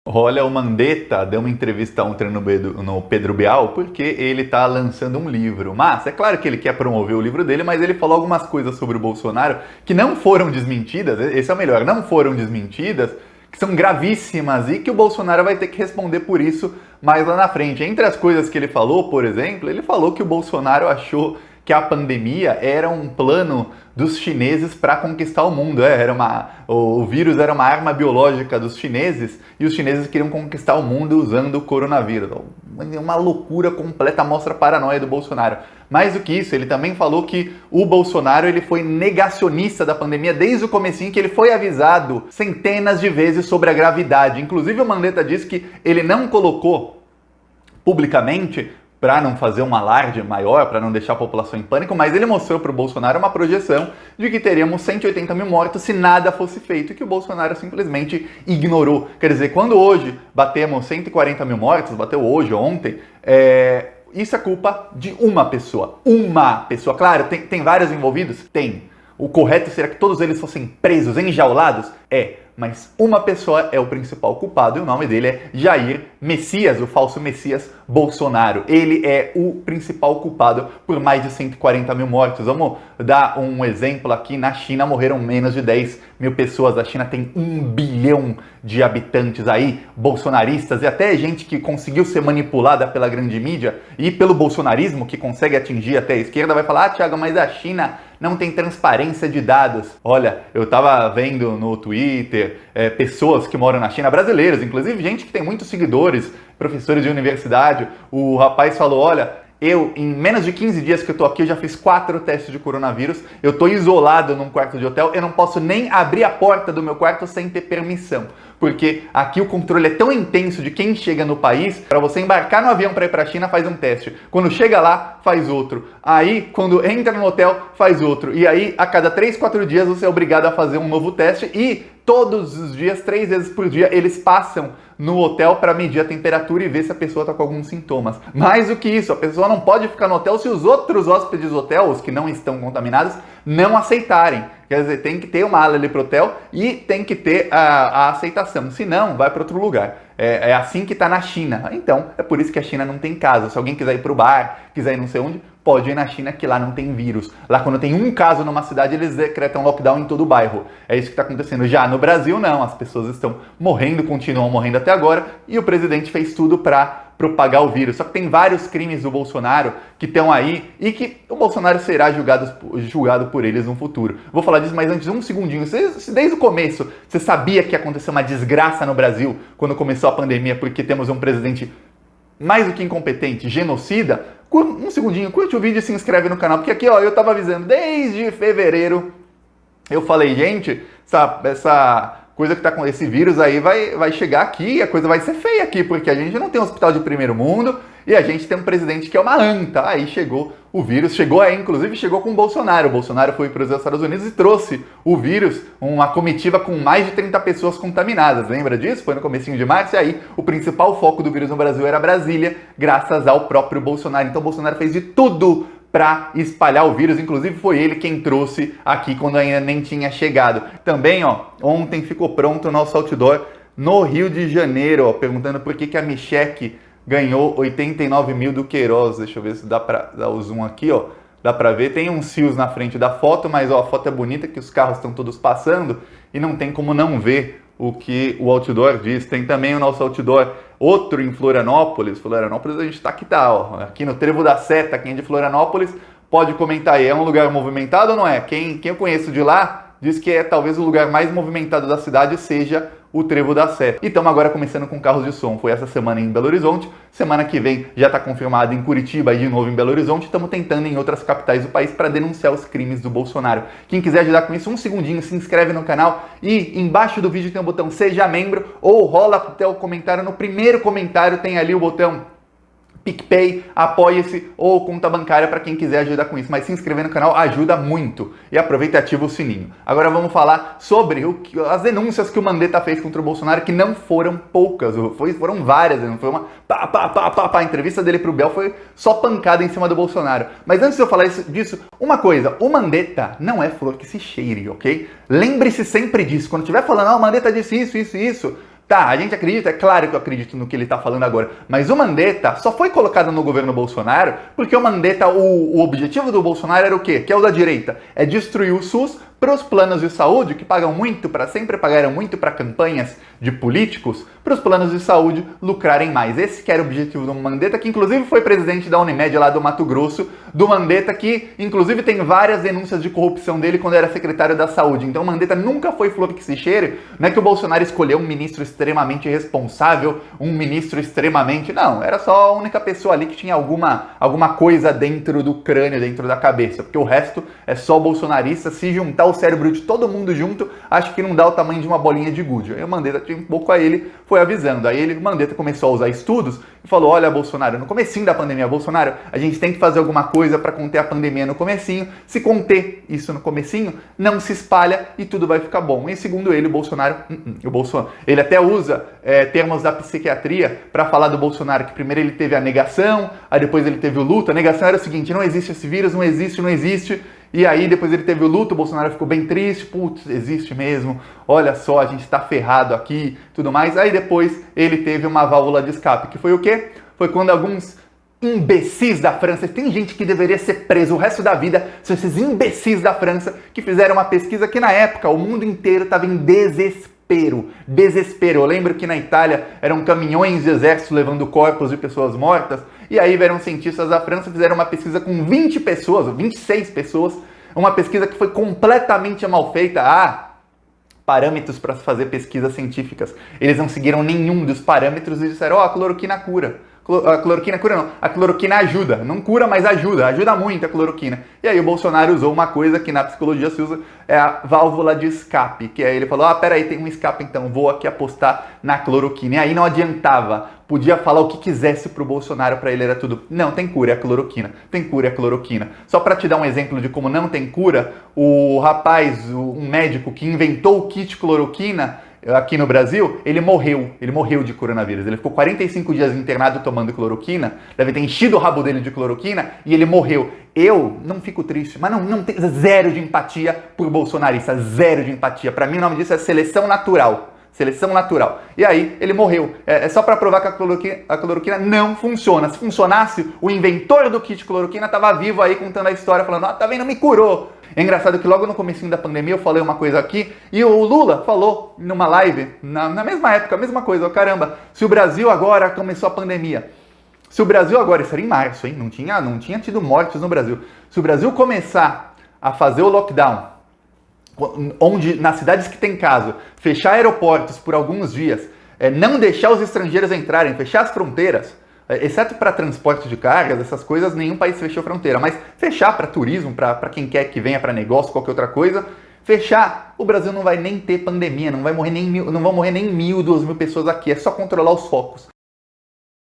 Olha, o Mandetta deu uma entrevista ontem no Pedro Bial porque ele está lançando um livro. Mas é claro que ele quer promover o livro dele, mas ele falou algumas coisas sobre o Bolsonaro que não foram desmentidas, esse é o melhor, não foram desmentidas, que são gravíssimas e que o Bolsonaro vai ter que responder por isso mais lá na frente. Entre as coisas que ele falou, por exemplo, ele falou que o Bolsonaro achou que a pandemia era um plano dos chineses para conquistar o mundo. O vírus era uma arma biológica dos chineses e os chineses queriam conquistar o mundo usando o coronavírus. Uma loucura completa, mostra a paranoia do Bolsonaro. Mais do que isso, ele também falou que o Bolsonaro ele foi negacionista da pandemia desde o comecinho, que ele foi avisado centenas de vezes sobre a gravidade. Inclusive o Mandetta disse que ele não colocou publicamente para não fazer um alarde maior, para não deixar a população em pânico, mas ele mostrou para o Bolsonaro uma projeção de que teríamos 180 mil mortos se nada fosse feito, e que o Bolsonaro simplesmente ignorou. Quer dizer, quando hoje batemos 140 mil mortos, bateu hoje, ontem, isso é culpa de uma pessoa. Uma pessoa. Claro, tem vários envolvidos? Tem. O correto seria que todos eles fossem presos, enjaulados? Mas uma pessoa é o principal culpado e o nome dele é Jair Messias, o falso Messias Bolsonaro. Ele é o principal culpado por mais de 140 mil mortos. Vamos dar um exemplo aqui. Na China morreram menos de 10 mil pessoas. A China tem 1 bilhão de habitantes aí, bolsonaristas e até gente que conseguiu ser manipulada pela grande mídia e pelo bolsonarismo, que consegue atingir até a esquerda, vai falar: Thiago, mas a China não tem transparência de dados. Olha, eu tava vendo no Twitter pessoas que moram na China, brasileiros, inclusive gente que tem muitos seguidores, professores de universidade. O rapaz falou: olha, eu, em menos de 15 dias que eu tô aqui, eu já fiz 4 testes de coronavírus, eu tô isolado num quarto de hotel, eu não posso nem abrir a porta do meu quarto sem ter permissão. Porque aqui o controle é tão intenso de quem chega no país, para você embarcar no avião para ir para a China, faz um teste. Quando chega lá, faz outro. Aí, quando entra no hotel, faz outro. E aí, a cada 3, 4 dias, você é obrigado a fazer um novo teste e todos os dias, 3 vezes por dia, eles passam no hotel para medir a temperatura e ver se a pessoa está com alguns sintomas. Mais do que isso, a pessoa não pode ficar no hotel se os outros hóspedes do hotel, os que não estão contaminados, não aceitarem. Quer dizer, tem que ter uma ala ali pro hotel e tem que ter a aceitação. Se não, vai para outro lugar. É assim que está na China. Então, é por isso que a China não tem caso. Se alguém quiser ir pro bar, quiser ir não sei onde, pode ir na China, que lá não tem vírus. Lá, quando tem um caso numa cidade, eles decretam lockdown em todo o bairro. É isso que está acontecendo. Já no Brasil, não. As pessoas estão morrendo, continuam morrendo até agora, e o presidente fez tudo para propagar o vírus. Só que tem vários crimes do Bolsonaro que estão aí e que o Bolsonaro será julgado por eles no futuro. Vou falar disso, mas antes, um segundinho. Se desde o começo você sabia que ia acontecer uma desgraça no Brasil quando começou a pandemia, porque temos um presidente mais do que incompetente, genocida, um segundinho, curte o vídeo e se inscreve no canal, porque aqui, ó, eu tava avisando desde fevereiro, eu falei: gente, essa coisa que tá com esse vírus aí vai chegar aqui e a coisa vai ser feia aqui, porque a gente não tem um hospital de primeiro mundo e a gente tem um presidente que é uma anta. Aí chegou o vírus, inclusive chegou com o Bolsonaro. O Bolsonaro foi para os Estados Unidos e trouxe o vírus, uma comitiva com mais de 30 pessoas contaminadas. Lembra disso? Foi no comecinho de março e aí o principal foco do vírus no Brasil era Brasília, graças ao próprio Bolsonaro. Então o Bolsonaro fez de tudo para espalhar o vírus, inclusive foi ele quem trouxe aqui quando ainda nem tinha chegado. Também, ó, ontem ficou pronto o nosso outdoor no Rio de Janeiro, ó, perguntando por que a Micheque ganhou 89 mil do Queiroz. Deixa eu ver se dá para dar o zoom aqui, ó. Dá para ver, tem uns fios na frente da foto, mas ó, a foto é bonita, que os carros estão todos passando e não tem como não ver o que o outdoor diz. Tem também o nosso outdoor, outro em Florianópolis. Florianópolis a gente tá ó. Aqui no Trevo da Seta, quem é de Florianópolis pode comentar aí. É um lugar movimentado ou não é? Quem eu conheço de lá diz que talvez o lugar mais movimentado da cidade seja o Trevo da Seta. E estamos agora começando com carros de som. Foi essa semana em Belo Horizonte, semana que vem já está confirmado em Curitiba e de novo em Belo Horizonte. Estamos tentando em outras capitais do país para denunciar os crimes do Bolsonaro. Quem quiser ajudar com isso, um segundinho, se inscreve no canal e embaixo do vídeo tem o botão Seja Membro ou rola até o comentário. No primeiro comentário tem ali o botão PicPay, Apoia-se ou conta bancária para quem quiser ajudar com isso. Mas se inscrever no canal ajuda muito. E aproveita e ativa o sininho. Agora vamos falar sobre as denúncias que o Mandetta fez contra o Bolsonaro, que não foram poucas, foram várias. Não foi uma A entrevista dele pro Bial foi só pancada em cima do Bolsonaro. Mas antes de eu falar disso, uma coisa: o Mandetta não é flor que se cheire, ok? Lembre-se sempre disso. Quando estiver falando: o Mandetta disse isso, Tá, a gente acredita, é claro que eu acredito no que ele está falando agora, mas o Mandetta só foi colocado no governo Bolsonaro porque o Mandetta, o objetivo do Bolsonaro era o quê? Que é o da direita, é destruir o SUS para os planos de saúde, que pagam muito, sempre pagaram muito para campanhas de políticos, para os planos de saúde lucrarem mais. Esse que era o objetivo do Mandetta, que inclusive foi presidente da Unimed lá do Mato Grosso, do Mandetta, que inclusive tem várias denúncias de corrupção dele quando era secretário da saúde. Então o Mandetta nunca foi flor que se cheire, não é que o Bolsonaro escolheu um ministro extremamente responsável, um ministro extremamente... Não, era só a única pessoa ali que tinha alguma coisa dentro do crânio, dentro da cabeça, porque o resto é só bolsonarista. Se juntar o cérebro de todo mundo junto, acho que não dá o tamanho de uma bolinha de gude. Aí o Mandetta tinha um pouco a ele, foi avisando. Aí o Mandetta começou a usar estudos e falou, olha, Bolsonaro, no comecinho da pandemia, Bolsonaro, a gente tem que fazer alguma coisa para conter a pandemia no comecinho. Se conter isso no comecinho, não se espalha e tudo vai ficar bom. E segundo ele, o Bolsonaro, ele até usa termos da psiquiatria para falar do Bolsonaro, que primeiro ele teve a negação, aí depois ele teve o luto. A negação era o seguinte, não existe esse vírus, não existe. E aí depois ele teve o luto, o Bolsonaro ficou bem triste, putz, existe mesmo, olha só, a gente tá ferrado aqui, tudo mais. Aí depois ele teve uma válvula de escape, que foi o quê? Foi quando alguns imbecis da França, tem gente que deveria ser preso o resto da vida, são esses imbecis da França que fizeram uma pesquisa que na época o mundo inteiro estava em desespero. Eu lembro que na Itália eram caminhões de exército levando corpos de pessoas mortas, e aí vieram cientistas da França, fizeram uma pesquisa com 20 pessoas, 26 pessoas, uma pesquisa que foi completamente mal feita. Parâmetros para fazer pesquisas científicas. Eles não seguiram nenhum dos parâmetros e disseram, a cloroquina cura. A cloroquina cura não, a cloroquina ajuda, não cura, mas ajuda muito a cloroquina. E aí o Bolsonaro usou uma coisa que na psicologia se usa, é a válvula de escape, que aí ele falou, peraí, tem um escape então, vou aqui apostar na cloroquina. E aí não adiantava, podia falar o que quisesse pro Bolsonaro, pra ele era tudo, não, tem cura, é a cloroquina, tem cura, é a cloroquina. Só pra te dar um exemplo de como não tem cura, um médico que inventou o kit cloroquina, aqui no Brasil, ele morreu de coronavírus. Ele ficou 45 dias internado tomando cloroquina, deve ter enchido o rabo dele de cloroquina e ele morreu. Eu não fico triste, mas não tenho zero de empatia por bolsonarista, zero de empatia. Para mim o nome disso é seleção natural. Seleção natural. E aí, ele morreu. É só para provar que a cloroquina não funciona. Se funcionasse, o inventor do kit cloroquina estava vivo aí contando a história, falando, tá vendo, me curou. É engraçado que logo no comecinho da pandemia eu falei uma coisa aqui e o Lula falou numa live, na mesma época, a mesma coisa. Caramba, se o Brasil agora começou a pandemia, se o Brasil agora, isso era em março, hein? Não tinha tido mortes no Brasil. Se o Brasil começar a fazer o lockdown, onde nas cidades que tem caso, fechar aeroportos por alguns dias, não deixar os estrangeiros entrarem, fechar as fronteiras, exceto para transporte de cargas, essas coisas, nenhum país fechou fronteira, mas fechar para turismo, para quem quer que venha para negócio, qualquer outra coisa, fechar, o Brasil não vai nem ter pandemia, não vão morrer nem 1.000, 2.000 pessoas aqui, é só controlar os focos.